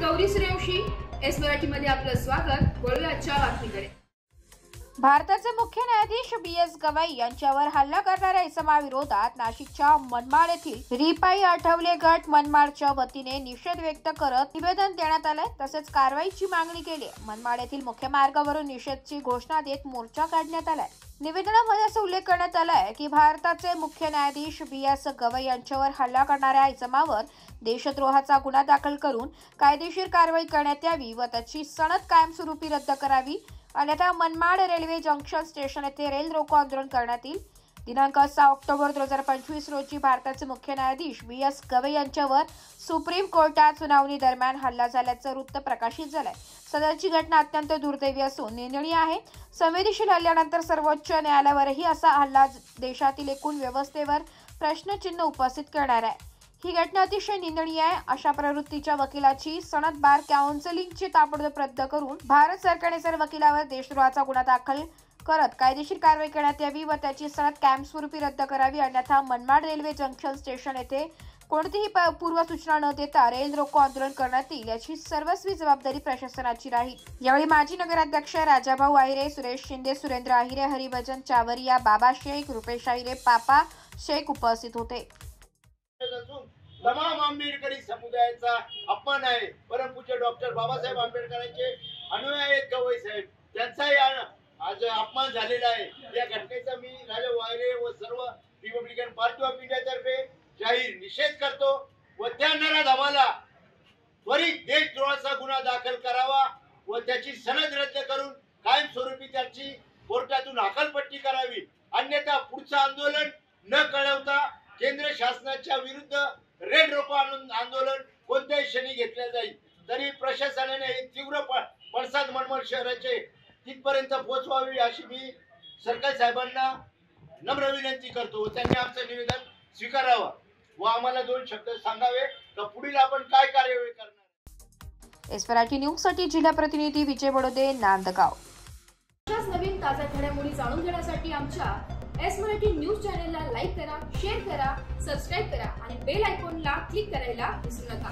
Gauri Suryavanshi, S Marathi मध्ये आपलं स्वागत। वळूया आजच्या बातमीकडे। भारताचे मुख्य न्यायाधीश BS गवई यांच्यावर हल्ला करणाऱ्या इसमाविरोधात नाशिकच्या मनमाड येथील रिपाई आठवले गट मनमाडच्या वतीने निषेध व्यक्त करत निवेदन देण्यात आले। तसेच कारवाईची मागणी केली। मनमाड येथील मुख्य मार्गावरून निषेधची घोषणा देत मोर्चा काढण्यात आलाय। निवेदनामध्ये असा उल्लेख करण्यात आलाय की भारताचे मुख्य न्यायाधीश BS गवई यांच्यावर हल्ला करणाऱ्या इसमावर देशद्रोहाचा गुन्हा दाखल करून कायदेशीर कारवाई करण्यात यावी व त्याची सनद कायमस्वरूपी रद्द करावी, अन्यथा मनमाड रेल्वे जंक्शन स्टेशन येथे रेल रोको आंदोलन करण्यात येईल। दिनांक 6 ऑक्टोबर 2025 रोजी भारताचे मुख्य न्यायाधीश BS गवई यांच्यावर सुप्रीम कोर्टात सुनावणी दरम्यान हल्ला झाल्याचं वृत्त प्रकाशित झालंय। सदरची घटना अत्यंत दुर्दैवी असून निंदनीय आहे। संवेदनशील हल्ल्यानंतर सर्वोच्च न्यायालयावरही असा हल्ला देशातील एकूण व्यवस्थेवर प्रश्नचिन्ह उपस्थित करणार आहे। ही घटना अतिशय निंदनीय आहे। अशा प्रवृत्तीच्या वकिलाची सनद बार काउन्सिलची ताबडतोब रद्द करून भारत सरकारने सर्व वकिलावर देशद्रोहाचा गुन्हा दाखल करत कायदेशीर कारवाई करण्यात यावी व त्याची सनद कायमस्वरूपी रद्द करावी, अन्यथा मनमाड रेल्वे जंक्शन स्टेशन येथे कोणतीही पूर्वसूचना न देता रेल रोको आंदोलन करण्यात येईल। याची सर्वस्वी जबाबदारी प्रशासनाची राहील। यावेळी माजी नगराध्यक्ष राजाभाऊ आहिरे, सुरेश शिंदे, सुरेंद्र आहिरे, हरिभजन चावरिया, बाबा शेख, रुपेश आहिरे, पापा शेख उपस्थित होते। तमाम आंबेडकरी समुदायाचा अपमान आहे। परमपूज्य डॉक्टर बाबासाहेब आंबेडकरांचे अनुयायी आहेत गवई साहेब, त्यांचाही आज अपमान झालेला आहे। या घटनेचा मी राजा वायरे व सर्व रिपब्लिकन पार्टी ऑफ इंडिया तर्फे जाहीर निषेध करतो व त्या नराधमाला त्वरित देशद्रोहाचा गुन्हा दाखल करावा व त्याची सनद रद्द करून कायमस्वरूपी त्याची कोर्टातून हकालपट्टी करावी, अन्यथा पुढचं आंदोलन न कळवता केंद्र शासनाच्या विरुद्ध रेल रोको आंदोलन कोणत्याही क्षणी घेतले जाईल। तरी प्रशासनाने हे तीव्र पडसाद मनमाड शहराचे तिथपर्यंत पोहोचवावी अशी मी सरकार साहेबांना नम्र विनंती करतो। त्यांनी आमचं निवेदन स्वीकारावं व आम्हाला 2 शब्द सांगावे तर पुढील आपण काय कार्यवाही करणार। एस मराठी न्यूज साठी जिल्हा प्रतिनिधी विजय बडोदे, नांदगाव। अशाच नवीन ताज्या घडामोडी जाणून घेण्यासाठी आमच्या एस मराठी न्यूज चॅनलला लाईक करा, शेअर करा, सबस्क्राईब करा आणि बेल आयकॉनला क्लिक करायला विसरू नका।